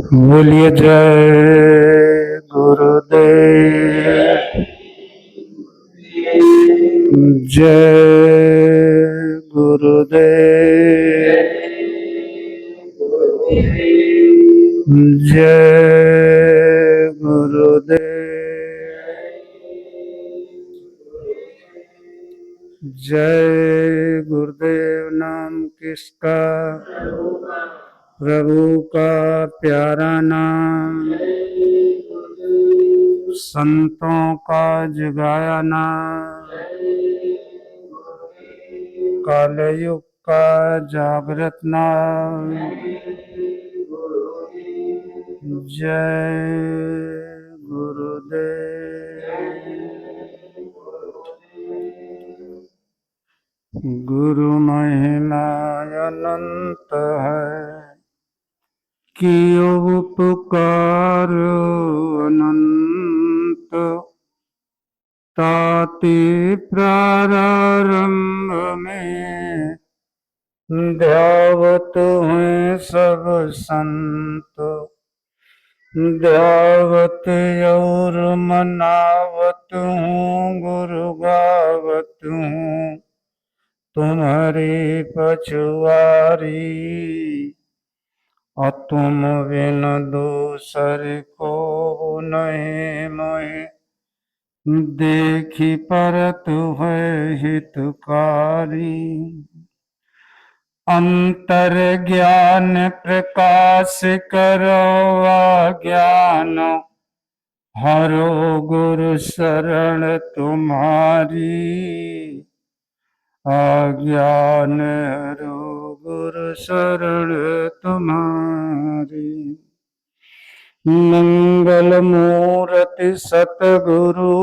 बोलिए जय गुरुदेव, जय गुरुदेव, जय गुरुदेव, जय गुरुदेव। नाम किसका? प्रभु का प्यारा नाम, संतों का जगाया नाम, कालयुग का जागृत नाम। जय गुरुदेव। गुरु महिमा अनंत है, कियो उपकार अनंत। ताति प्रारंभ में ध्यावत हैं सब संत। ध्यावत और मनावत हूँ, गुरु गावत हूँ तुम्हारी पछुआरी। और तुम बिन दूसर को नहीं मोहे, देखी परत है हितकारी। अंतर ज्ञान प्रकाश करो अज्ञान, हरो गुरु शरण तुम्हारी। अज्ञान हरो गुरु शरण तुम्हारी। मंगल मूर्ति सतगुरु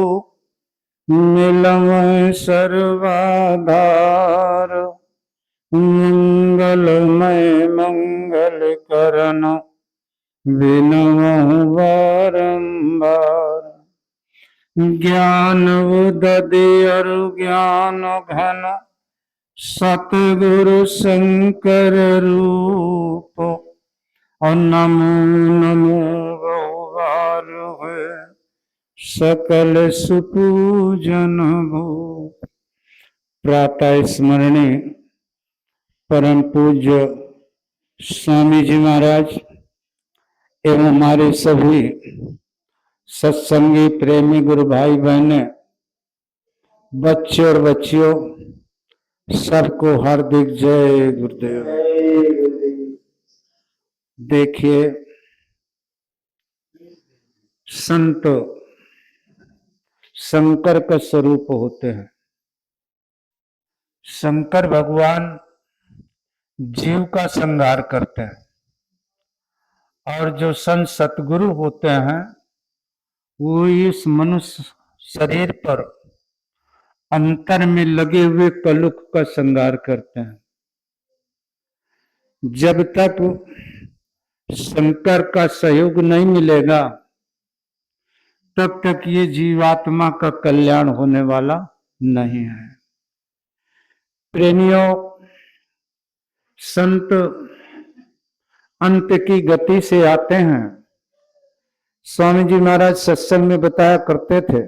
मिलमय सर्वाधार। मंगलमय मंगल करन बिनवहु बारंबार। ज्ञान उदधि अरु ज्ञान घन, सतगुरु शंकर रूप। और नमो नमो बहुवार है, सकल सुपूजन भूप। प्रातः स्मरणीय परम पूज्य स्वामी जी महाराज एवं हमारे सभी सत्संगी प्रेमी गुरु भाई बहने, बच्चे और बच्चियों, सबको हार्दिक जय गुरुदेव। देखिए, संत शंकर का स्वरूप होते हैं। शंकर भगवान जीव का संहार करते हैं, और जो संत सतगुरु होते हैं वो इस मनुष्य शरीर पर अंतर में लगे हुए कलुष का संहार करते हैं। जब तक शंकर का सहयोग नहीं मिलेगा तब तक ये जीवात्मा का कल्याण होने वाला नहीं है। प्रेमियों, संत अंत की गति से आते हैं। स्वामी जी महाराज सत्संग में बताया करते थे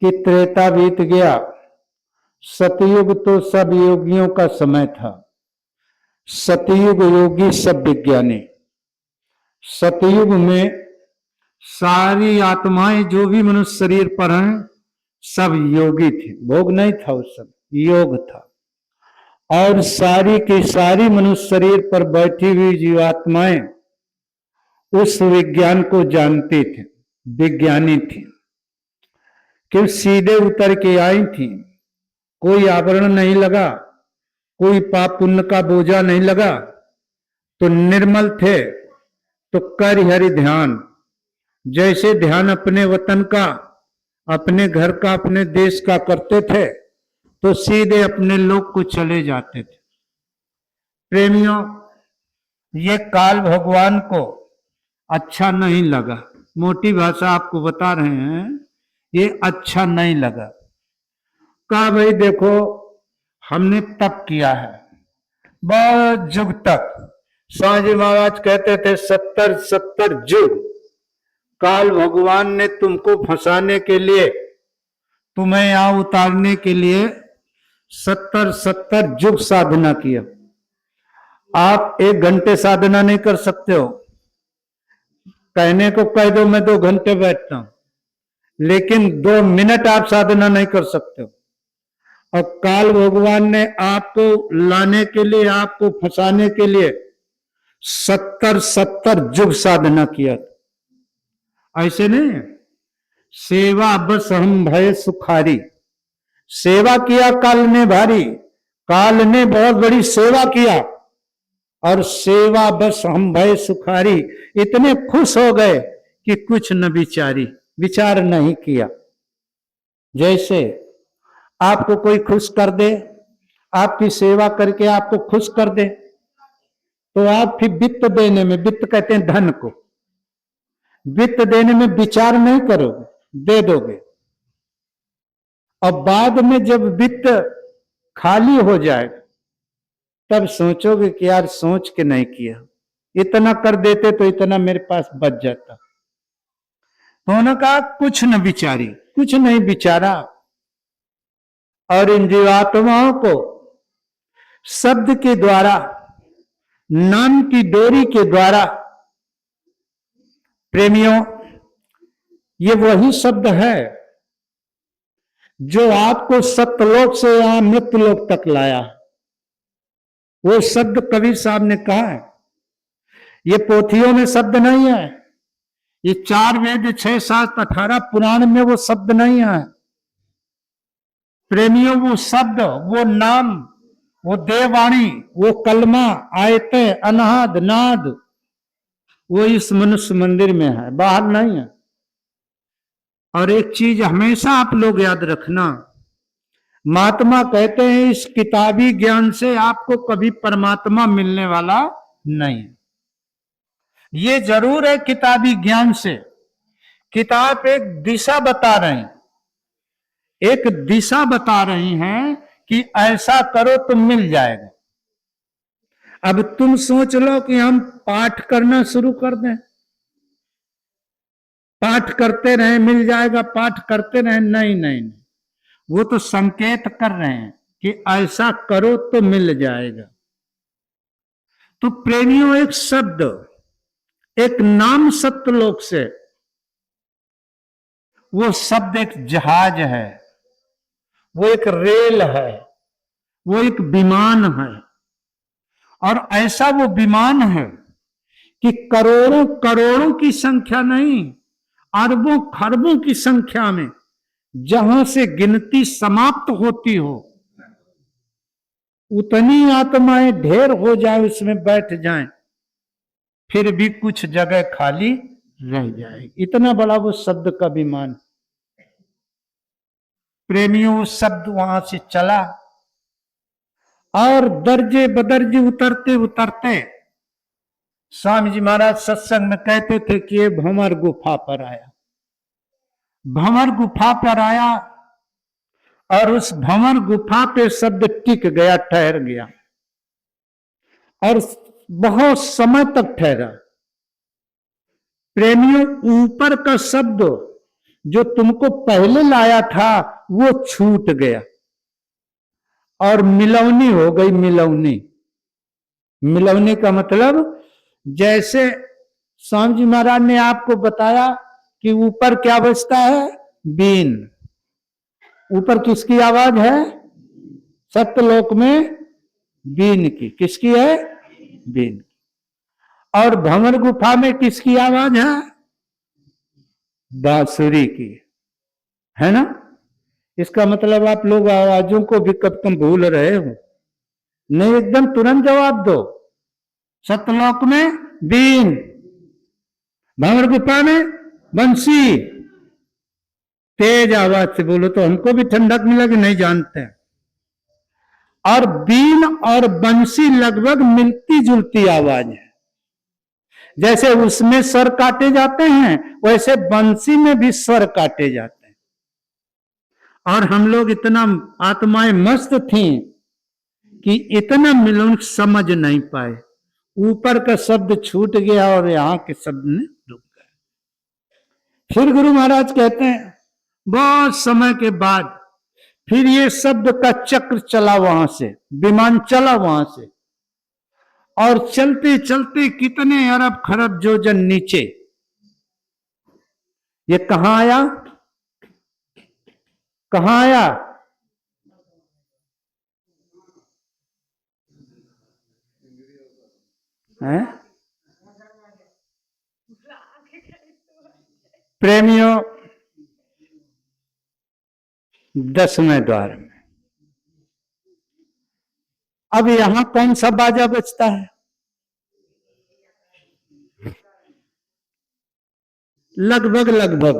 कि त्रेता बीत गया, सतयुग तो सब योगियों का समय था। सतयुग योगी सब विज्ञानी। सतयुग में सारी आत्माएं जो भी मनुष्य शरीर पर हैं सब योगी थे। भोग नहीं था, उस समय योग था। और सारी की सारी मनुष्य शरीर पर बैठी हुई जीवात्माएं उस विज्ञान को जानती थी, विज्ञानी थी, कि सीधे उतर के आई थी। कोई आवरण नहीं लगा, कोई पाप पुण्य का बोझा नहीं लगा, तो निर्मल थे। तो कर हरि ध्यान, जैसे ध्यान अपने वतन का, अपने घर का, अपने देश का करते थे तो सीधे अपने लोक को चले जाते थे। प्रेमियों, ये काल भगवान को अच्छा नहीं लगा। मोटी भाषा आपको बता रहे हैं, ये अच्छा नहीं लगा। कहा भाई देखो, हमने तप किया है बहुत जुग तक, स्वामी जी महाराज कहते थे 70 युग काल भगवान ने तुमको फंसाने के लिए, तुम्हें यहां उतारने के लिए 70 युग साधना किया। आप 1 घंटे साधना नहीं कर सकते हो। कहने को कह दो मैं 2 घंटे बैठता हूं, लेकिन 2 मिनट आप साधना नहीं कर सकते हो। और काल भगवान ने आपको लाने के लिए, आपको फंसाने के लिए 70 युग साधना किया। ऐसे नहीं है। सेवा बस हम भय सुखारी, सेवा किया काल ने भारी, काल ने बहुत बड़ी सेवा किया और सेवा बस हम भय सुखारी, इतने खुश हो गए कि कुछ न विचारी, विचार नहीं किया। जैसे आपको कोई खुश कर दे, आपकी सेवा करके आपको खुश कर दे, तो आप फिर वित्त देने में, वित्त कहते हैं धन को, वित्त देने में विचार नहीं करोगे, दे दोगे। और बाद में जब वित्त खाली हो जाए तब सोचोगे कि यार सोच के नहीं किया, इतना कर देते तो इतना मेरे पास बच जाता। तो उन्होंने कहा कुछ न विचारी, कुछ नहीं विचारा, और इन जीवात्माओं को शब्द के द्वारा, नाम की डोरी के द्वारा, प्रेमियों ये वही शब्द है जो आपको सत्यलोक से यहां मृत्युलोक तक लाया। वो शब्द कबीर साहब ने कहा है, ये पोथियों में शब्द नहीं है, ये 4 वेद 6 7 18 पुराण में वो शब्द नहीं है। प्रेमियों वो शब्द, वो नाम, वो देववाणी, वो कलमा, आयतें, अनहद, नाद, वो इस मनुष्य मंदिर में है, बाहर नहीं है। और एक चीज हमेशा आप लोग याद रखना, महात्मा कहते हैं इस किताबी ज्ञान से आपको कभी परमात्मा मिलने वाला नहीं। ये जरूर है किताबी ज्ञान से, किताब एक दिशा बता रहे हैं, एक दिशा बता रही हैं कि ऐसा करो तो मिल जाएगा। अब तुम सोच लो कि हम पाठ करना शुरू कर दें, पाठ करते रहे मिल जाएगा, पाठ करते रहे, नहीं नहीं नहीं, वो तो संकेत कर रहे हैं कि ऐसा करो तो मिल जाएगा। तो प्रेमियों एक शब्द, एक नाम सत्यलोक से, वो शब्द एक जहाज है, वो एक रेल है, वो एक विमान है। और ऐसा वो विमान है कि करोड़ों करोड़ों की संख्या नहीं, अरबों खरबों की संख्या में जहां से गिनती समाप्त होती हो, उतनी आत्माएं ढेर हो जाए, उसमें बैठ जाएं, फिर भी कुछ जगह खाली रह जाएगी। इतना बड़ा वो शब्द का विमान। प्रेमियों उस शब्द वहां से चला और दर्जे बदर्जे उतरते उतरते स्वामी जी महाराज सत्संग में कहते थे कि ये भंवर गुफा पर आया, भंवर गुफा पर आया, और उस भंवर गुफा पे शब्द टिक गया, ठहर गया, और बहुत समय तक ठहरा। प्रेमियों ऊपर का शब्द जो तुमको पहले लाया था वो छूट गया और मिलौनी हो गई। मिलौनी, मिलौनी का मतलब जैसे स्वामी जी महाराज ने आपको बताया कि ऊपर क्या बजता है, बीन। ऊपर किसकी आवाज है? सत्यलोक में बीन की। किसकी है? बीन। और भंवर गुफा में किसकी आवाज है? बांसुरी की, है ना। इसका मतलब आप लोग आवाजों को भी कब कम भूल रहे हो। नहीं, एकदम तुरंत जवाब दो। सत्यलोक में बीन, भंवर गुफा में बंसी। तेज आवाज से बोलो तो हमको भी ठंडक मिलेगी, नहीं जानते हैं। और बीन और बंसी लगभग मिलती जुलती आवाज है। जैसे उसमें स्वर काटे जाते हैं वैसे बंसी में भी स्वर काटे जाते हैं। और हम लोग इतना आत्माएं मस्त थी कि इतना मिलन समझ नहीं पाए। ऊपर का शब्द छूट गया और यहाँ के शब्द ने रुक गए। फिर गुरु महाराज कहते हैं बहुत समय के बाद फिर ये शब्द का चक्र चला वहां से, विमान चला वहां से, और चलते चलते कितने अरब खरब योजन नीचे ये कहां आया, कहां आया? है? प्रेमियों 10वें द्वार में। अब यहां कौन सा बाजा बजता है? लगभग लगभग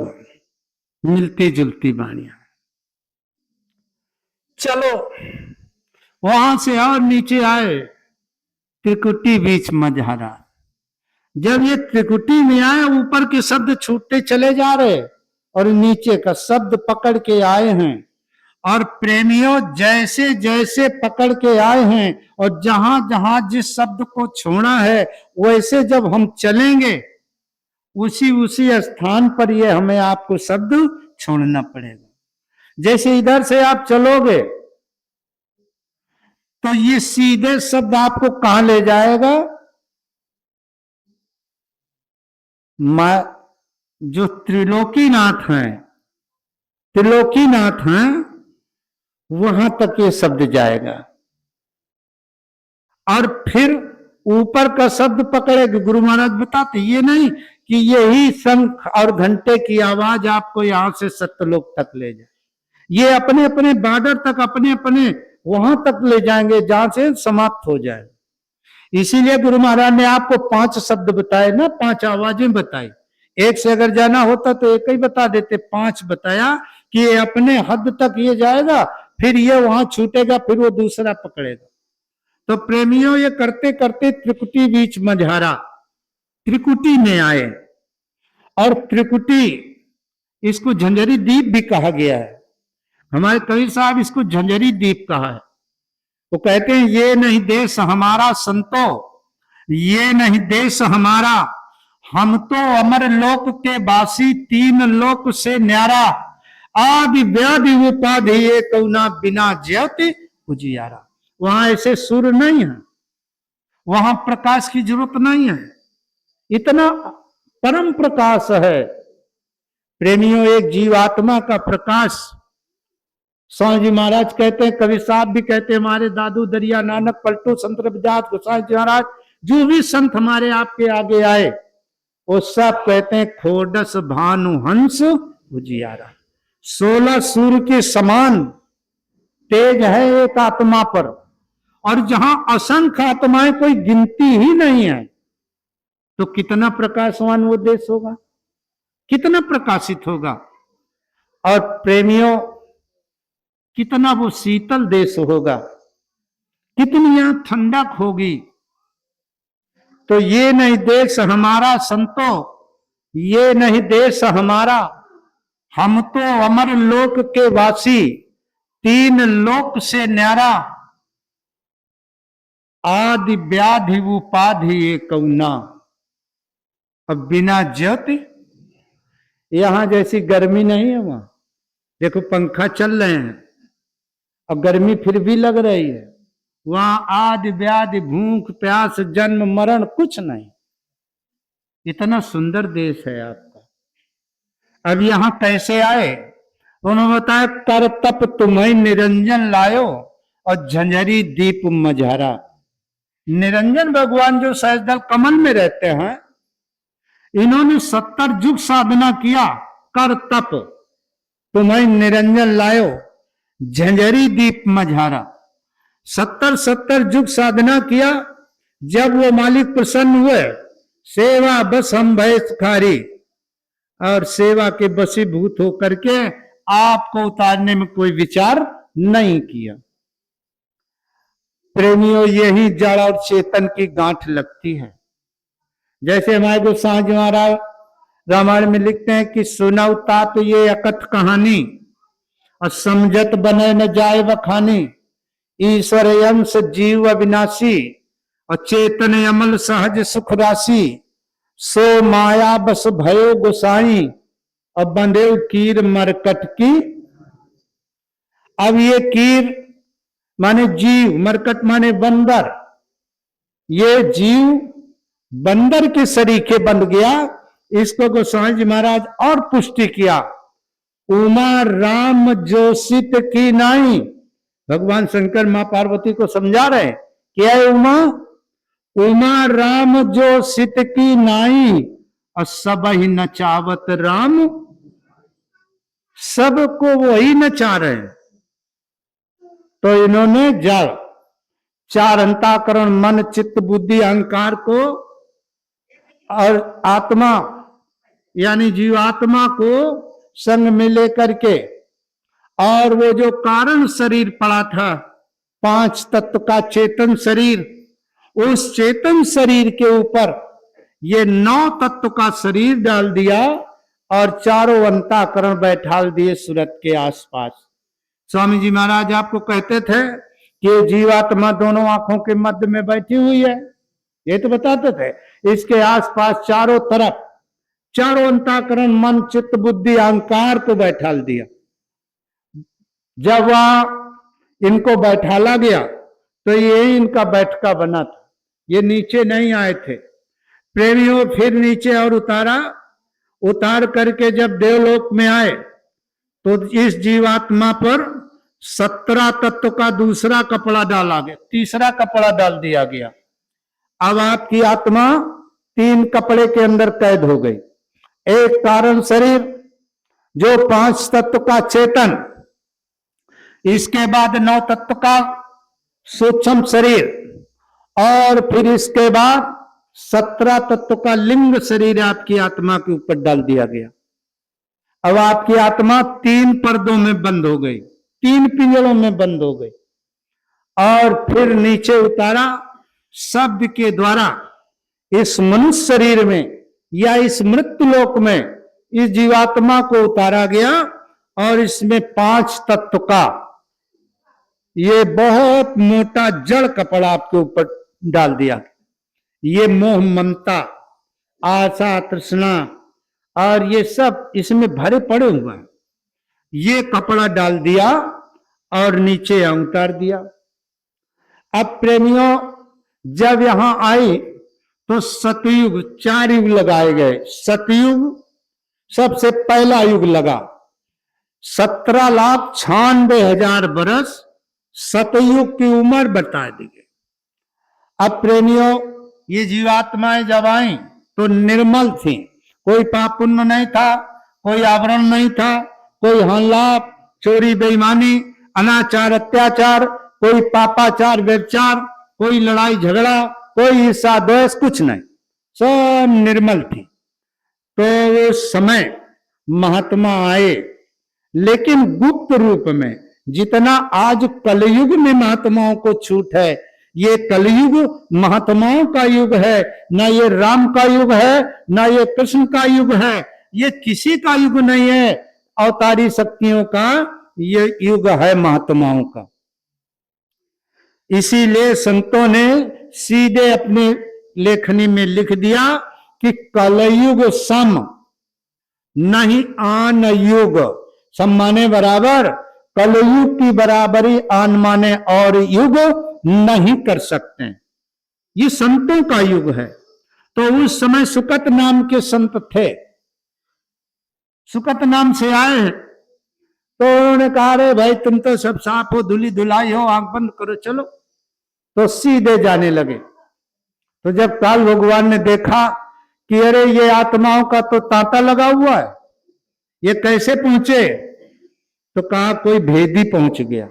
मिलती जुलती वाणियां। चलो वहां से और नीचे आए, त्रिकुटी बीच मझारा। जब ये त्रिकुटी में आए, ऊपर के शब्द छूटते चले जा रहे और नीचे का शब्द पकड़ के आए हैं। और प्रेमियों जैसे जैसे पकड़ के आए हैं और जहां जहां जिस शब्द को छोड़ा है, वैसे जब हम चलेंगे उसी उसी स्थान पर ये हमें आपको शब्द छोड़ना पड़ेगा। जैसे इधर से आप चलोगे तो ये सीधे शब्द आपको कहां ले जाएगा? जो त्रिलोकीनाथ हैं, त्रिलोकीनाथ हैं, वहां तक ये शब्द जाएगा। और फिर ऊपर का शब्द पकड़ेगा। गुरु महाराज बताते ये नहीं कि यही शंख और घंटे की आवाज आपको यहां से सत्यलोक तक ले जाए। ये अपने अपने बॉर्डर तक, अपने अपने वहां तक ले जाएंगे जहां से समाप्त हो जाए। इसीलिए गुरु महाराज ने आपको 5 शब्द बताए ना, 5 आवाजें बताई। एक से अगर जाना होता तो एक ही बता देते, 5 बताया कि ये अपने हद तक ये जाएगा, फिर ये वहां छूटेगा, फिर वो दूसरा पकड़ेगा। तो प्रेमियों ये करते करते त्रिकुटी बीच मझारा, त्रिकुटी में आए। और त्रिकुटी इसको झंझरी द्वीप भी कहा गया है। हमारे कवि साहब इसको झंझरी द्वीप कहा है। वो कहते हैं ये नहीं देश हमारा संतो, ये नहीं देश हमारा, हम तो अमर लोक के वासी, 3 लोक से न्यारा, आदि व्याधि उपाधि ये कौना बिना ज्योति उजियारा। वहां ऐसे सूर्य नहीं है, वहां प्रकाश की जरूरत नहीं है, इतना परम प्रकाश है। प्रेमियों एक जीवात्मा का प्रकाश स्वामी जी महाराज कहते हैं, कवि साहब भी कहते हैं, हमारे दादू दरिया नानक पलटू संत रविदास गोसाई जी महाराज, जो भी संत हमारे आपके आगे आए वो सब कहते हैं खोडस भानु हंस उजियारा। 16 सूर्य के समान तेज है एक आत्मा पर, और जहां असंख्य आत्माएं कोई गिनती ही नहीं है, तो कितना प्रकाशवान वो देश होगा, कितना प्रकाशित होगा। और प्रेमियों कितना वो शीतल देश होगा, कितनी यहां ठंडक होगी। तो ये नहीं देश हमारा संतो, ये नहीं देश हमारा, हम तो अमर लोक के वासी, 3 लोक से न्यारा, आदि व्याधि उपाधि ये कौना। अब बिना ज्योति, यहां जैसी गर्मी नहीं है वहां, देखो पंखा चल रहे हैं और गर्मी फिर भी लग रही है। वहां आदि व्याधि भूख प्यास जन्म मरण कुछ नहीं। इतना सुंदर देश है आपका। अब यहां कैसे आए? उन्होंने बताया कर तप तुम्हें निरंजन लायो और झंझरी दीप मझारा। निरंजन भगवान जो सहजदल कमल में रहते हैं, इन्होंने 70 युग साधना किया। कर तप तुम्हें निरंजन लायो झंझरी दीप मझारा। 70 युग साधना किया। जब वो मालिक प्रसन्न हुए, सेवा बस हम भय सुखारी, और सेवा के बसीभूत होकर के आपको उतारने में कोई विचार नहीं किया। प्रेमियों यही जड़ और चेतन की गांठ लगती है। जैसे हमारे गोसाई जी महाराज रामायण में लिखते हैं कि सुनौ तात ये अकथ कहानी, और समझत बने न जाए बखानी, ईश्वर अंश जीव अविनाशी, और चेतन अमल सहज सुख राशि, सो माया बस भयो गोसाई, अब बंधेव कीर मरकट की। अब ये कीर माने जीव, मरकट माने बंदर, ये जीव बंदर के सरीखे बंध गया। इसको गोस्वामी जी महाराज और पुष्टि किया, उमा राम जोशित की नाई। भगवान शंकर मां पार्वती को समझा रहे, क्या है उमा? उमा राम जोशित की नाई, और सब ही नचावत राम, सबको वही नचा रहे हैं। तो इन्होंने जड़ चार अंताकरण मन चित्त बुद्धि अहंकार को और आत्मा यानी जीवात्मा को संग में लेकर के, और वो जो कारण शरीर पड़ा था, पांच तत्व का चेतन शरीर, उस चेतन शरीर के ऊपर ये नौ तत्व का शरीर डाल दिया और चारों अंताकरण बैठाल दिए सूरत के आसपास। स्वामी जी महाराज आपको कहते थे कि जीवात्मा दोनों आंखों के मध्य में बैठी हुई है, ये तो बताते थे। इसके आसपास चारों तरफ चारों अंताकरण मन चित्त बुद्धि अहंकार को बैठाल दिया। जब वह इनको बैठाला गया तो ये इनका बैठका बना था, ये नीचे नहीं आए थे। प्रेमियों फिर नीचे और उतारा, उतार करके जब देवलोक में आए तो इस जीवात्मा पर 17 तत्व का दूसरा कपड़ा डाला गया, तीसरा कपड़ा डाल दिया गया। अब आपकी आत्मा 3 कपड़े के अंदर कैद हो गई। एक कारण शरीर जो 5 तत्व का चेतन, इसके बाद 9 तत्व का सूक्ष्म शरीर, और फिर इसके बाद 17 तत्व का लिंग शरीर आपकी आत्मा के ऊपर डाल दिया गया। अब आपकी आत्मा 3 पर्दों में बंद हो गई, 3 पिंजरों में बंद हो गई। और फिर नीचे उतारा शब्द के द्वारा इस मनुष्य शरीर में या इस मृत्यु लोक में इस जीवात्मा को उतारा गया, और इसमें 5 तत्व का ये बहुत मोटा जड़ कपड़ा आपके ऊपर डाल दिया। ये मोह ममता आशा तृष्णा और ये सब इसमें भरे पड़े हुए हैं, ये कपड़ा डाल दिया और नीचे उतार दिया। अब प्रेमियों जब यहां आई तो सतयुग 4 युग लगाए गए। सतयुग सबसे पहला युग लगा, 17,96,000 बरस सतयुग की उम्र बता दी गई। अब प्रेमियों ये जीवात्माएं जब आई तो निर्मल थी, कोई पाप पुण्य नहीं था, कोई आवरण नहीं था, कोई हलाप चोरी बेईमानी अनाचार अत्याचार, कोई पापाचार व्यभिचार, कोई लड़ाई झगड़ा, कोई ईर्षा द्वेष, कुछ नहीं, सब निर्मल थी। तो उस समय महात्मा आए, लेकिन गुप्त रूप में। जितना आज कलयुग में महात्माओं को छूट है, ये कलयुग महात्माओं का युग है, ना ये राम का युग है, ना ये कृष्ण का युग है, ये किसी का युग नहीं है। अवतारी शक्तियों का ये युग है, महात्माओं का। इसीलिए संतों ने सीधे अपने लेखनी में लिख दिया कि कलयुग सम नहीं आन युग। सम माने बराबर, कलयुग की बराबरी आन माने और युग नहीं कर सकते। ये संतों का युग है। तो उस समय सुकत नाम के संत थे, सुकत नाम से आए हैं। तो उन्होंने कहा रे भाई तुम तो सब साफ हो, धुली धुलाई हो, आंख बंद करो चलो। तो सीधे जाने लगे। तो जब काल भगवान ने देखा कि अरे ये आत्माओं का तो तांता लगा हुआ है, ये कैसे पहुंचे, तो कहा कोई भेदी पहुंच गया।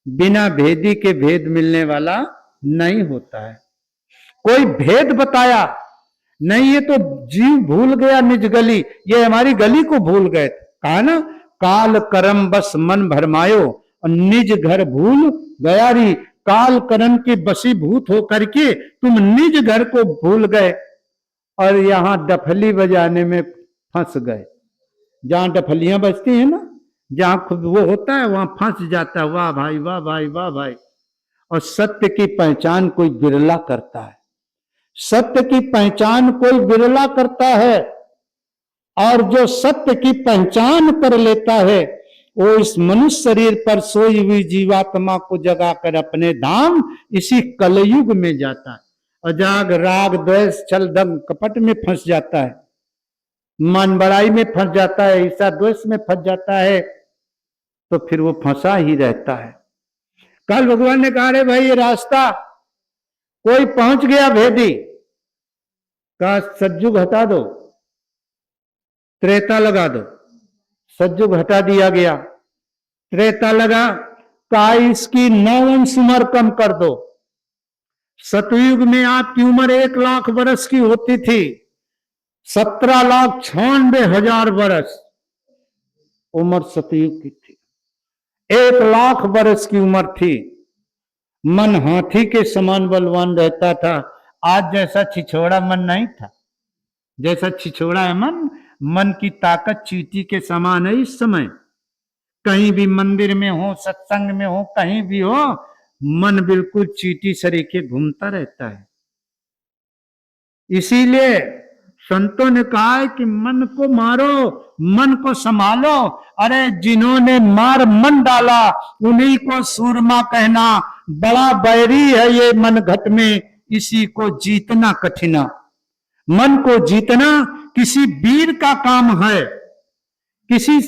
बिना भेदी के भेद मिलने वाला नहीं होता है। कोई भेद बताया नहीं, ये तो जीव भूल गया निज गली, ये हमारी गली को भूल गए। कहा ना, काल करम बस मन भरमायो और निज घर भूल गया री। काल करम के बसीभूत होकर के तुम निज घर को भूल गए और यहां डफली बजाने में फंस गए। जहां डफलियां बजती हैं ना, जहां खुद वो होता है वहां फंस जाता है। वाह भाई वाह भाई वाह भाई। और सत्य की पहचान कोई बिरला करता है। सत्य की पहचान कोई बिरला करता है, और जो सत्य की पहचान कर लेता है वो इस मनुष्य शरीर पर सोई हुई जीवात्मा को जगाकर अपने धाम इसी कलयुग में जाता है। अजाग राग द्वेष छल दंग कपट में फंस जाता है, मन बड़ाई में फंस जाता है, ईर्ष्या द्वेष में फंस जाता है, तो फिर वो फंसा ही रहता है। कल भगवान ने कहा रे भाई ये रास्ता कोई पहुंच गया भेदी, कहा सज्जुग हटा दो, त्रेता लगा दो। सज्जुग हटा दिया गया, त्रेता लगा, कहा इसकी 9 अंश उम्र कम कर दो। सतयुग में आपकी उम्र 1 लाख वर्ष की होती थी, 17,96,000 वर्ष उम्र सतयुग की थी। 1 लाख वर्ष की उम्र थी। मन हाथी के समान बलवान रहता था। आज जैसा छिछोड़ा मन नहीं था, जैसा छिछोड़ा है मन की ताकत चींटी के समान है। इस समय कहीं भी मंदिर में हो, सत्संग में हो, कहीं भी हो, मन बिल्कुल चींटी सरीखे घूमता रहता है। इसीलिए संतों ने कहा है कि मन को मारो, मन को संभालो। अरे जिन्होंने मार मन डाला उन्हीं को सूरमा कहना, बड़ा बैरी है ये मन घट में, इसी को जीतना कठिना। मन को जीतना किसी वीर का काम है, किसी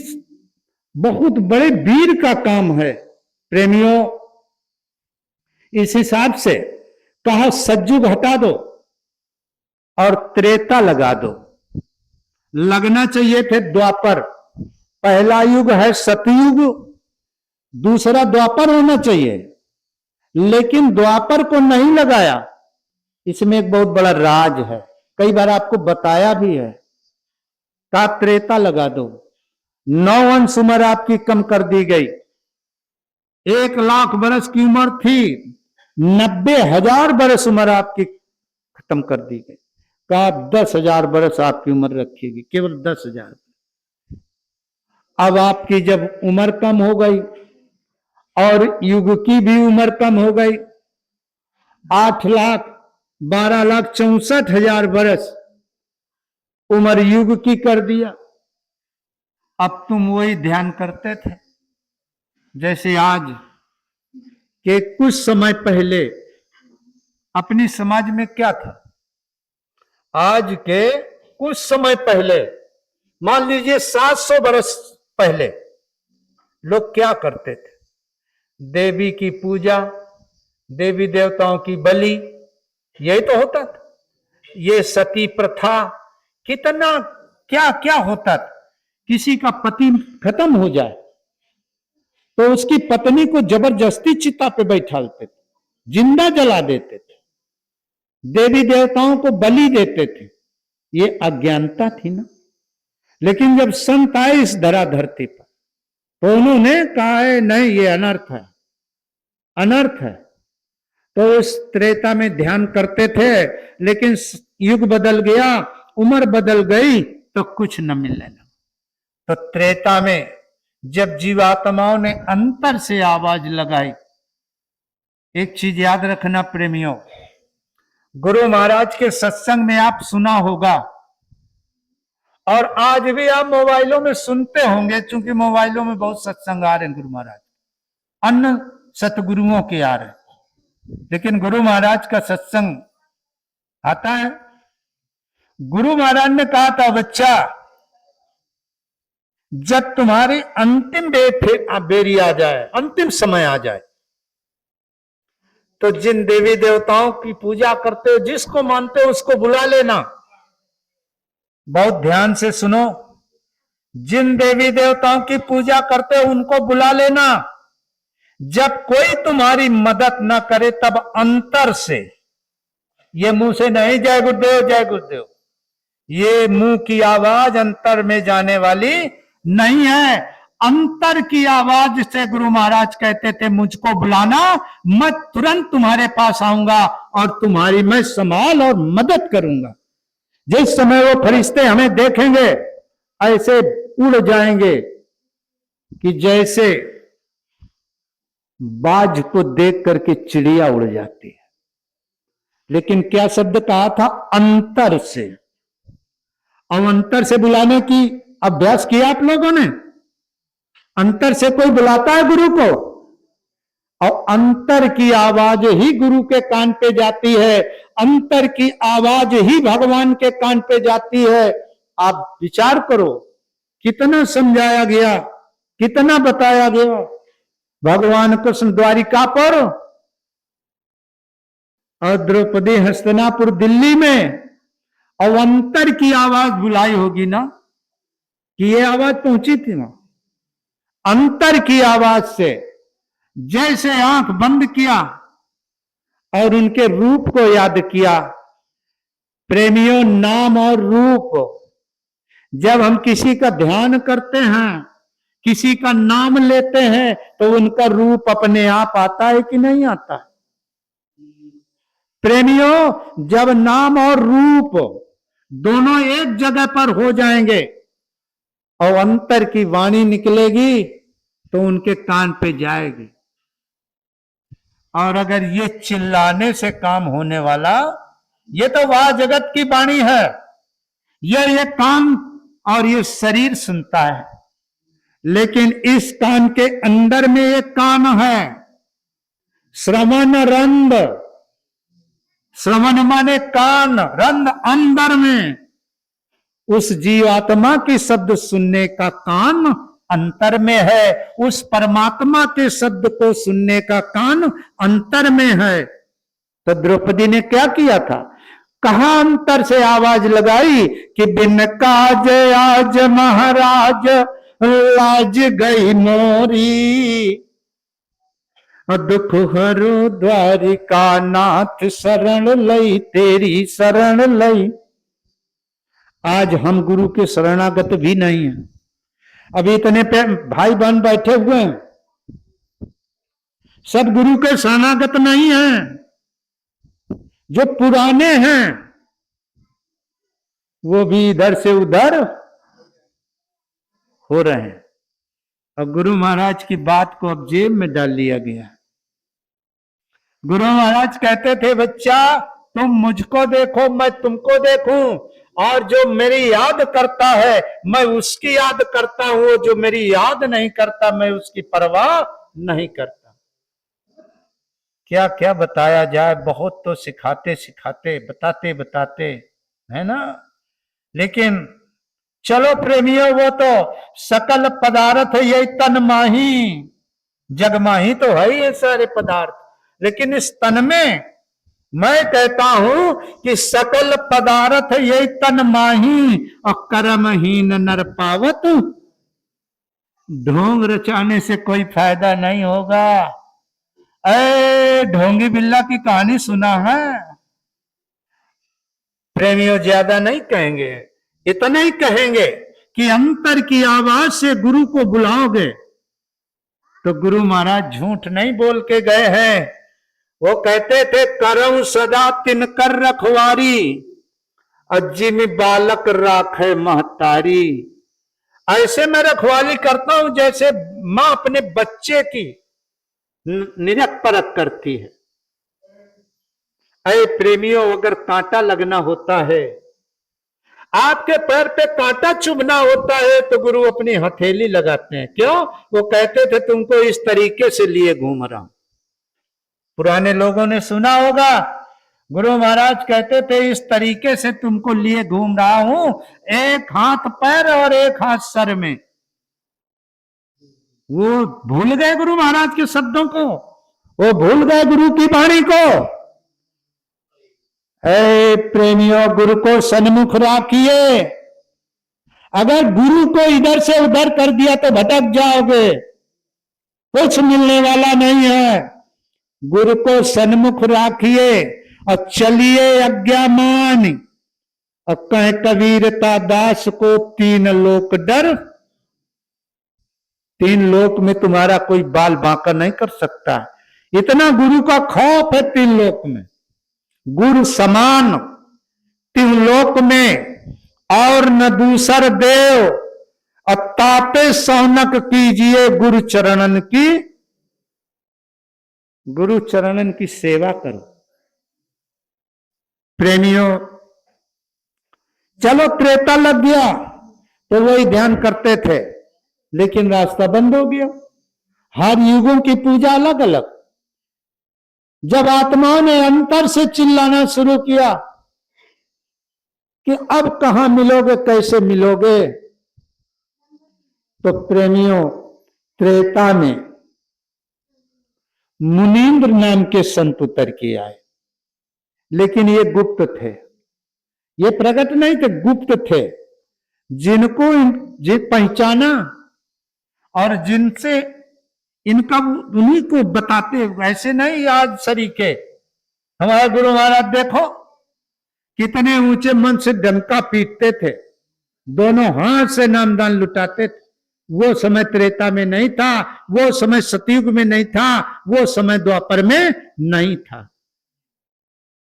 बहुत बड़े वीर का काम है। प्रेमियों, इस हिसाब से कहा सज्जुग हटा दो और त्रेता लगा दो। लगना चाहिए थे द्वापर। पहला युग है सतयुग, दूसरा द्वापर होना चाहिए, लेकिन द्वापर को नहीं लगाया। इसमें एक बहुत बड़ा राज है, कई बार आपको बताया भी है। कहा त्रेता लगा दो, 9 अंश उम्र आपकी कम कर दी गई। 1 लाख वर्ष की उम्र थी, 90,000 वर्ष उम्र आपकी खत्म कर दी गई। कहा 10,000 वर्ष आपकी उम्र रखिएगी, केवल 10,000। अब आपकी जब उम्र कम हो गई और युग की भी उम्र कम हो गई, 8,12,64,000 वर्ष उम्र युग की कर दिया। अब तुम वही ध्यान करते थे जैसे आज के कुछ समय पहले अपनी समाज में क्या था। आज के कुछ समय पहले, मान लीजिए 700 वर्ष पहले, लोग क्या करते थे? देवी की पूजा, देवी देवताओं की बलि, यही तो होता था। ये सती प्रथा, कितना क्या क्या होता था। किसी का पति खत्म हो जाए तो उसकी पत्नी को जबरदस्ती चिता पे बैठाते थे, जिंदा जला देते थे, देवी देवताओं को बलि देते थे। ये अज्ञानता थी ना। लेकिन जब संत आए इस धरा धरती पर तो उन्होंने कहा है नहीं, ये अनर्थ है, अनर्थ है। तो उस त्रेता में ध्यान करते थे, लेकिन युग बदल गया, उम्र बदल गई तो कुछ न मिलने लगा। तो त्रेता में जब जीवात्माओं ने अंतर से आवाज लगाई, एक चीज याद रखना प्रेमियों, गुरु महाराज के सत्संग में आप सुना होगा और आज भी आप मोबाइलों में सुनते होंगे, क्योंकि मोबाइलों में बहुत सत्संग आ रहे हैं गुरु महाराज, अन्य सतगुरुओं के आ रहे हैं, लेकिन गुरु महाराज का सत्संग आता है। गुरु महाराज ने कहा था, बच्चा जब तुम्हारी अंतिम बेरी आ जाए, अंतिम समय आ जाए, तो जिन देवी देवताओं की पूजा करते हो, जिसको मानते हो उसको बुला लेना। बहुत ध्यान से सुनो, जिन देवी देवताओं की पूजा करते हो उनको बुला लेना। जब कोई तुम्हारी मदद न करे तब अंतर से, ये मुंह से नहीं जय गुरुदेव जय गुरुदेव, ये मुंह की आवाज अंतर में जाने वाली नहीं है। अंतर की आवाज से गुरु महाराज कहते थे, मुझको बुलाना, मैं तुरंत तुम्हारे पास आऊंगा और तुम्हारी मैं संभाल और मदद करूंगा। जिस समय वो फरिश्ते हमें देखेंगे ऐसे उड़ जाएंगे कि जैसे बाज को देख करके चिड़िया उड़ जाती है। लेकिन क्या शब्द कहा था? अंतर से। और अंतर से बुलाने की अभ्यास किया आप लोगों ने? अंतर से कोई बुलाता है गुरु को? और अंतर की आवाज ही गुरु के कान पे जाती है, अंतर की आवाज ही भगवान के कान पे जाती है। आप विचार करो, कितना समझाया गया, कितना बताया गया। भगवान कृष्ण द्वारिका पर और द्रौपदी हस्तिनापुर दिल्ली में, और अंतर की आवाज बुलाई होगी ना, कि ये आवाज पहुंची थी ना, अंतर की आवाज से। जैसे आंख बंद किया और उनके रूप को याद किया। प्रेमियों, नाम और रूप, जब हम किसी का ध्यान करते हैं, किसी का नाम लेते हैं, तो उनका रूप अपने आप आता है कि नहीं आता? प्रेमियों, जब नाम और रूप दोनों एक जगह पर हो जाएंगे और अंतर की वाणी निकलेगी तो उनके कान पे जाएगी। और अगर ये चिल्लाने से काम होने वाला, ये तो वाह जगत की वाणी है, ये कान और ये शरीर सुनता है, लेकिन इस कान के अंदर में एक कान है, श्रवण रंध। श्रवण माने कान, रंध अंदर में। उस जीवात्मा के शब्द सुनने का कान अंतर में है, उस परमात्मा के शब्द को सुनने का कान अंतर में है। तो द्रौपदी ने क्या किया था? कहा अंतर से आवाज लगाई कि बिन काज आज महाराज लाज गई मोरी, दुख हरो द्वारिका नाथ शरण लई, तेरी शरण लई। आज हम गुरु के शरणागत भी नहीं है। अभी इतने पे भाई बहन बैठे हुए हैं, सब गुरु के शरणागत नहीं हैं। जो पुराने हैं वो भी इधर से उधर हो रहे हैं, और गुरु महाराज की बात को अब जेब में डाल लिया गया। गुरु महाराज कहते थे, बच्चा तुम मुझको देखो, मैं तुमको देखूं, और जो मेरी याद करता है मैं उसकी याद करता हूं, जो मेरी याद नहीं करता मैं उसकी परवाह नहीं करता। क्या क्या बताया जाए, बहुत तो सिखाते सिखाते, बताते बताते, है ना। लेकिन चलो प्रेमियों, वो तो सकल पदार्थ यही तन माही, जग माही तो है ये सारे पदार्थ, लेकिन इस तन में मैं कहता हूं कि सकल पदार्थ यही तन माही, और कर्महीन नर पावत। ढोंग रचाने से कोई फायदा नहीं होगा। ढोंगी बिल्ला की कहानी सुना है? प्रेमियों, ज्यादा नहीं कहेंगे, इतना ही कहेंगे कि अंतर की आवाज से गुरु को बुलाओगे तो गुरु महाराज झूठ नहीं बोल के गए हैं। वो कहते थे, करऊं सदा तिनकर रखवारी, अज्जिम बालक राखे महतारी। ऐसे मैं रखवाली करता हूं जैसे मां अपने बच्चे की निरख परख करती है। अरे प्रेमियों, अगर कांटा लगना होता है, आपके पैर पे कांटा चुभना होता है, तो गुरु अपनी हथेली लगाते हैं। क्यों? वो कहते थे तुमको इस तरीके से लिए घूम रहा हूं। पुराने लोगों ने सुना होगा, गुरु महाराज कहते थे इस तरीके से तुमको लिए घूम रहा हूं, एक हाथ पैर और एक हाथ सर में। वो भूल गए गुरु महाराज के शब्दों को, वो भूल गए गुरु की वाणी को। ऐ प्रेमियों, गुरु को सन्मुख रखिए। अगर गुरु को इधर से उधर कर दिया तो भटक जाओगे, कुछ मिलने वाला नहीं है। गुरु को सन्मुख रखिए और चलिए अज्ञामान, और कह कबीरता दास को तीन लोक डर। तीन लोक में तुम्हारा कोई बाल बांका नहीं कर सकता। इतना गुरु का खौफ है तीन लोक में, गुरु समान तीन लोक में और न दूसर देव। अतापे सौनक कीजिए गुरु चरणन की, गुरु चरणन की सेवा करो। प्रेमियों, चलो त्रेता लग गया तो वही ध्यान करते थे, लेकिन रास्ता बंद हो गया। हर युगों की पूजा अलग अलग। जब आत्माओं ने अंतर से चिल्लाना शुरू किया कि अब कहां मिलोगे, कैसे मिलोगे, तो प्रेमियों, त्रेता में मुनीन्द्र नाम के संत उतर के आए, लेकिन ये गुप्त थे, ये प्रकट नहीं थे, गुप्त थे। जिनको पहचाना और जिनसे इनका उन्हीं को बताते, वैसे नहीं आज सरीके। हमारे गुरु महाराज देखो कितने ऊंचे मन से डंका पीटते थे, दोनों हाथ से नामदान लुटाते थे। वो समय त्रेता में नहीं था, वो समय सतयुग में नहीं था, वो समय द्वापर में नहीं था।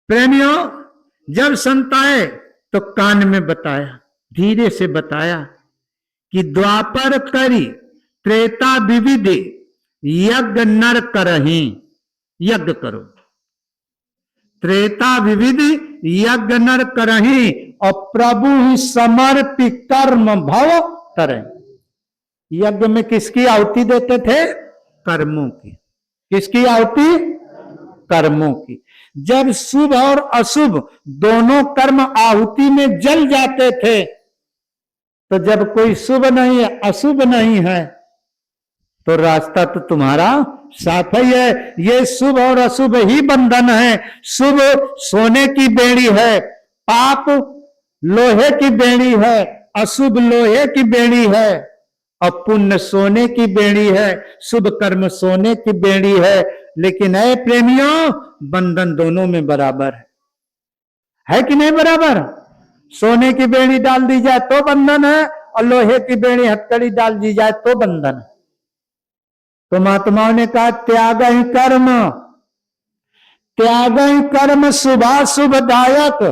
प्रेमियों, जब संत आए तो कान में बताया, धीरे से बताया कि द्वापर करी त्रेता विविधि यज्ञ नर करही, यज्ञ करो। त्रेता विविधि यज्ञ नर करही और प्रभु ही समर्पि कर्म भव तरह। यज्ञ में किसकी आहुति देते थे? कर्मों की। किसकी आहुति? कर्मों की। जब शुभ और अशुभ दोनों कर्म आहुति में जल जाते थे, तो जब कोई शुभ नहीं है, अशुभ नहीं है, तो रास्ता तो तुम्हारा साफ ही है। ये शुभ और अशुभ ही बंधन है। शुभ सोने की बेड़ी है, पाप लोहे की बेड़ी है, अशुभ लोहे की बेड़ी है, और पुण्य सोने की बेड़ी है, शुभ कर्म सोने की बेड़ी है। लेकिन ऐ प्रेमियों, बंधन दोनों में बराबर है कि नहीं बराबर? सोने की बेड़ी डाल दी जाए तो बंधन है, और लोहे की बेड़ी हथकड़ी डाल दी जाए तो बंधन है। तो महात्माओं ने कहा त्याग ही कर्म, त्याग ही कर्म शुभाशुभदायक,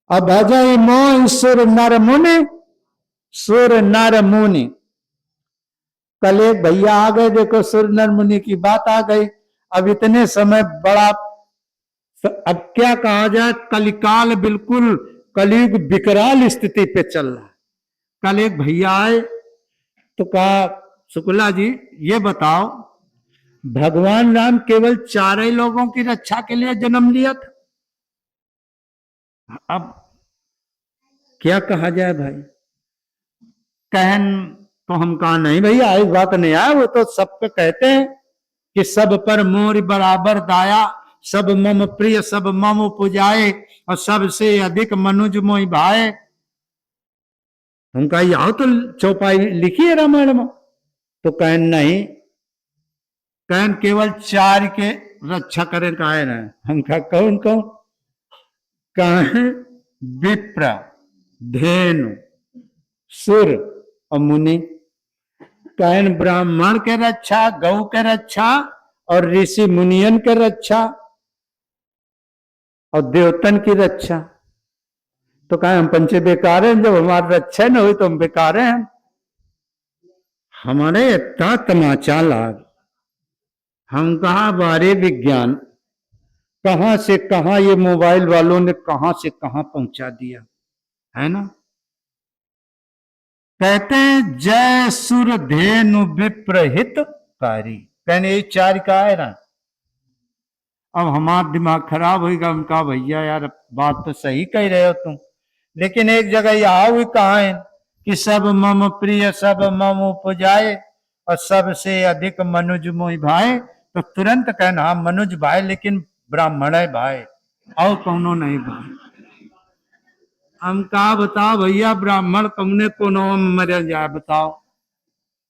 अभजय मोह सुर नर मुनि, सुर नर मुनि। कल एक भैया आ गए, देखो सुर नर मुनि की बात आ गई। अब इतने समय बड़ा, अब क्या कहा जाए, कलिकाल बिल्कुल कलयुग विकराल स्थिति पे चल रहा है। कल एक भैया आए तो कहा शुक्ला जी ये बताओ, भगवान राम केवल 4 ही लोगों की रक्षा के लिए जन्म लिया था? अब क्या कहा जाए भाई? कहन तो हम कहा नहीं भैया, आई बात नहीं आया, वो तो सब पे कहते हैं कि सब पर मोर बराबर दाया, सब मम प्रिय सब मम पुजाए, और सबसे अधिक मनुज मोहि भाए। हम कहा यहाँ तो चौपाई लिखी है रामायण में। तो कहन नहीं, कहन केवल 4 के रक्षा करें कहे ना। हम कहा कौन कौन? कहें विप्र, धेनु, सुर और मुनि। कहन ब्राह्मण के रक्षा, गौ के रक्षा, और ऋषि मुनियन के रक्षा, और देवतन की रक्षा। तो कहे हम पंचे बेकार हैं, जब हमारी रक्षा न हुई तो हम बेकार हैं। हमारे इतना तमाचा लाग। हम कहा बारे विज्ञान, कहां से कहां ये मोबाइल वालों ने कहां से कहां पहुंचा दिया है ना। कहते हैं जय सुर धेनु विप्रहित कारी। कहने 4 का है ना। अब हमारा दिमाग खराब होगा। हम कहा भैया यार बात तो सही कह रहे हो तुम, लेकिन एक जगह यह हुई कहा है कि सब मम प्रिय सब मम उपजाए, और सबसे अधिक मनुज मोहि भाई। तो तुरंत कहना हाँ मनुज भाई, लेकिन ब्राह्मण है भाई, और कौनो नहीं भाई। हम कहा बताओ भैया, ब्राह्मण तुमने कोनो मर जाए, बताओ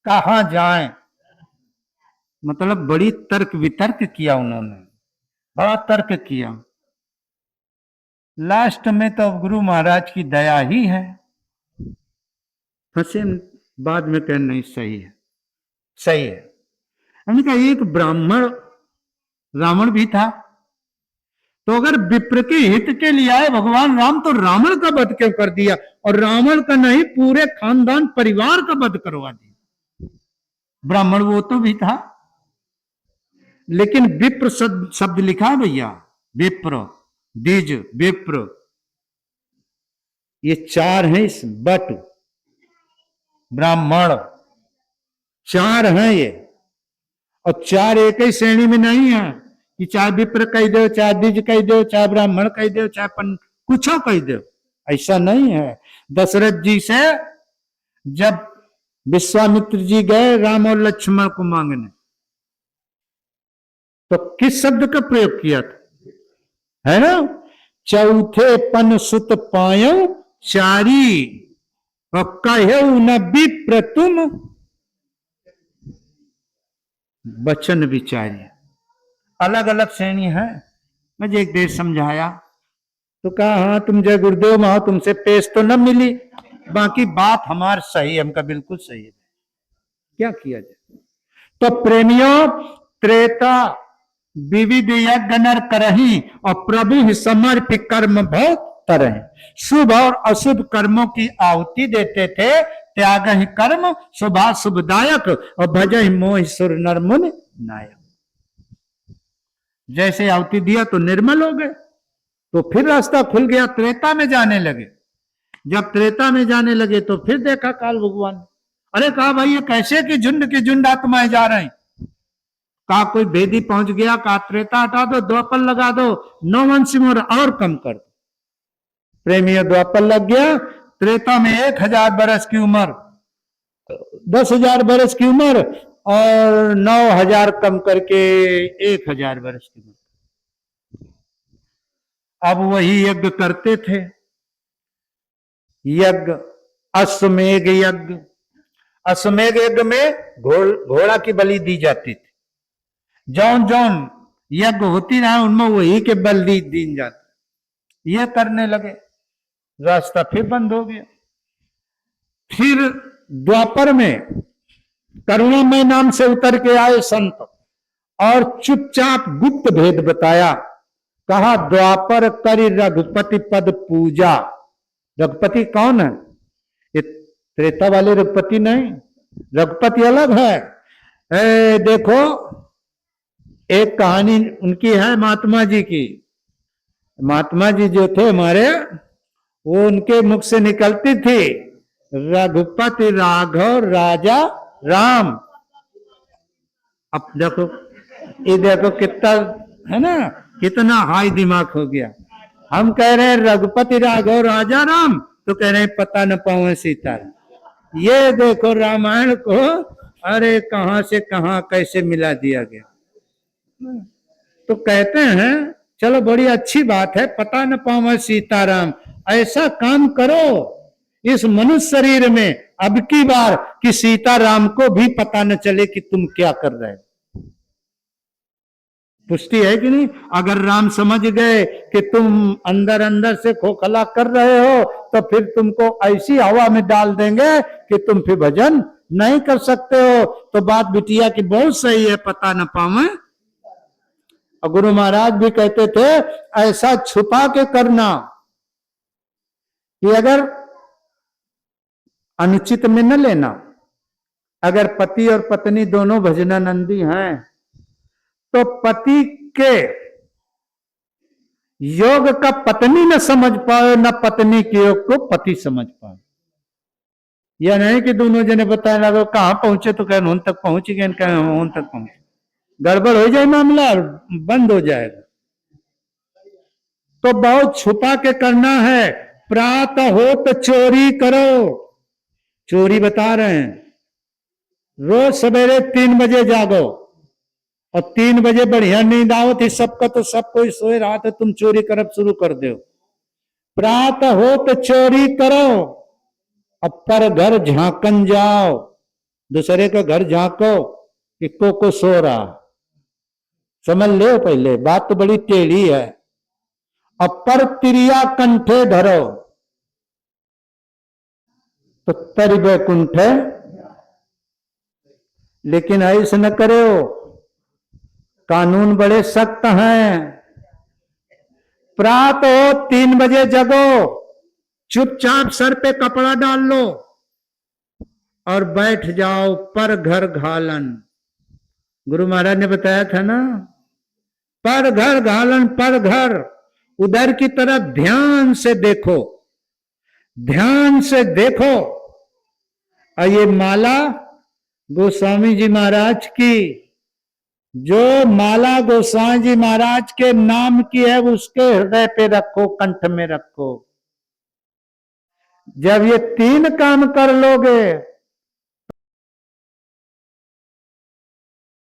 कहां जाए? मतलब बड़ी तर्क वितर्क किया उन्होंने, बड़ा तर्क किया। लास्ट में तो गुरु महाराज की दया ही है, फंसे बाद में कहना नहीं सही है, सही है। हमने कहा एक ब्राह्मण रावण भी था, तो अगर विप्र के हित के लिए आए भगवान राम, तो रावण का वध क्यों कर दिया? और रावण का नहीं, पूरे खानदान परिवार का वध करवा दिया। ब्राह्मण वो तो भी था, लेकिन विप्र शब्द लिखा है भैया, विप्र द्विज, विप्र, ये चार हैं इस बट, ब्राह्मण, चार हैं ये। और चार एक ही श्रेणी में नहीं है कि चाहे विप्र कह दो, चाहे द्विज कह दो, चाहे ब्राह्मण कह दो, चाहे कुछ कह दो, ऐसा नहीं है। दशरथ जी से जब विश्वामित्र जी गए राम और लक्ष्मण को मांगने, तो किस शब्द का प्रयोग किया था, है ना? चौथे पन सुत पायो चारी, और कहो न विप्र तुम वचन विचारी। अलग अलग श्रेणी है। मुझे एक देर समझाया तो कहा हाँ तुम जय गुरुदेव महा, तुमसे पेश तो न मिली, बाकी बात हमार सही, हमका बिल्कुल सही है, क्या किया जाए। तो प्रेमियों, त्रेता विविध यज्ञ नर करही, और प्रभु समर्पित कर्म भव तरह। शुभ और अशुभ कर्मों की आहुति देते थे, त्याग ही कर्म शुभा शुभदायक, और भजहि मोहि सुर नर मुनि नायक। जैसे आहुति दिया तो निर्मल हो गए, तो फिर रास्ता खुल गया, त्रेता में जाने लगे। जब त्रेता में जाने लगे तो फिर देखा काल भगवान, अरे कहा भाई ये कैसे कि झुंड की झुंड आत्माएं जा रही। कहा कोई भेदी पहुंच गया, कहा त्रेता हटा दो, द्वापर लगा दो, 9 वंश में और कम कर दो। प्रेमियों, द्वापर लग गया, त्रेता में 1000 बरस की उम्र, 10,000 बरस की उम्र, और 9,000 कम करके 1,000 बरस की उम्र। अब वही यज्ञ करते थे, यज्ञ अश्वमेघ यज्ञ। अश्वमेघ यज्ञ में घोड़ा की बलि दी जाती थी। जौन जौन यज्ञ होती रहा उनमें वही के बल दी जाती। ये करने लगे, रास्ता फिर बंद हो गया। फिर द्वापर में करुणामय नाम से उतर के आए संत, और चुपचाप गुप्त भेद बताया। कहा द्वापर करी रघुपति पद पूजा। रघुपति कौन है? ये त्रेता वाले रघुपति नहीं, रघुपति अलग है। देखो एक कहानी उनकी है महात्मा जी की। महात्मा जी जो थे हमारे, वो उनके मुख से निकलती थी रघुपति राघव राजा राम। अब देखो, ये देखो कितना है ना, कितना हाई दिमाग हो गया। हम कह रहे हैं रघुपति राघव राजा राम, तो कह रहे हैं पता न पाऊं सीता। ये देखो रामायण को, अरे कहां से कहां कैसे मिला दिया गया। तो कहते हैं चलो बड़ी अच्छी बात है, पता न पाऊं सीताराम, ऐसा काम करो इस मनुष्य शरीर में अब की बार कि सीताराम को भी पता न चले कि तुम क्या कर रहे हो। पुष्टि है कि नहीं? अगर राम समझ गए कि तुम अंदर अंदर से खोखला कर रहे हो, तो फिर तुमको ऐसी हवा में डाल देंगे कि तुम फिर भजन नहीं कर सकते हो। तो बात बिटिया की बहुत सही है, पता न पावे। और गुरु महाराज भी कहते थे ऐसा छुपा के करना कि अगर अनुचित में न लेना। अगर पति और पत्नी दोनों भजनानंदी हैं, तो पति के योग का पत्नी न समझ पाए, न पत्नी के योग को पति समझ पाए। यह नहीं कि दोनों जने बताए लगे कहां पहुंचे, तो कहें तक पहुंच गए, कहें तक पहुंचे, गड़बड़ हो जाए, मामला बंद हो जाएगा। तो बहुत छुपा के करना है। प्रातः हो तो चोरी करो, चोरी बता रहे हैं। रोज सवेरे 3 बजे जागो, और 3 बजे बढ़िया नींद आओ थी सबका, तो सब कोई सोए रहा था, तुम चोरी करब शुरू कर दो। प्रातः हो तो चोरी करो, अब पर घर झांकन जाओ, दूसरे का घर झांको कि को सो रहा। समझ ले, पहले बात तो बड़ी टेढ़ी है। अपर तिरिया कंठे धरो तो तरि बैकुंठ है, लेकिन ऐसे न करो, कानून बड़े सख्त हैं। प्रातः हो 3 बजे जगो, चुपचाप सर पे कपड़ा डाल लो और बैठ जाओ पर घर घालन। गुरु महाराज ने बताया था ना, पर घर घालन, पर घर, उधर की तरफ ध्यान से देखो, ध्यान से देखो। और ये माला गोस्वामी जी महाराज की, जो माला गोस्वामी जी महाराज के नाम की है, उसके हृदय पे रखो, कंठ में रखो। जब ये 3 काम कर लोगे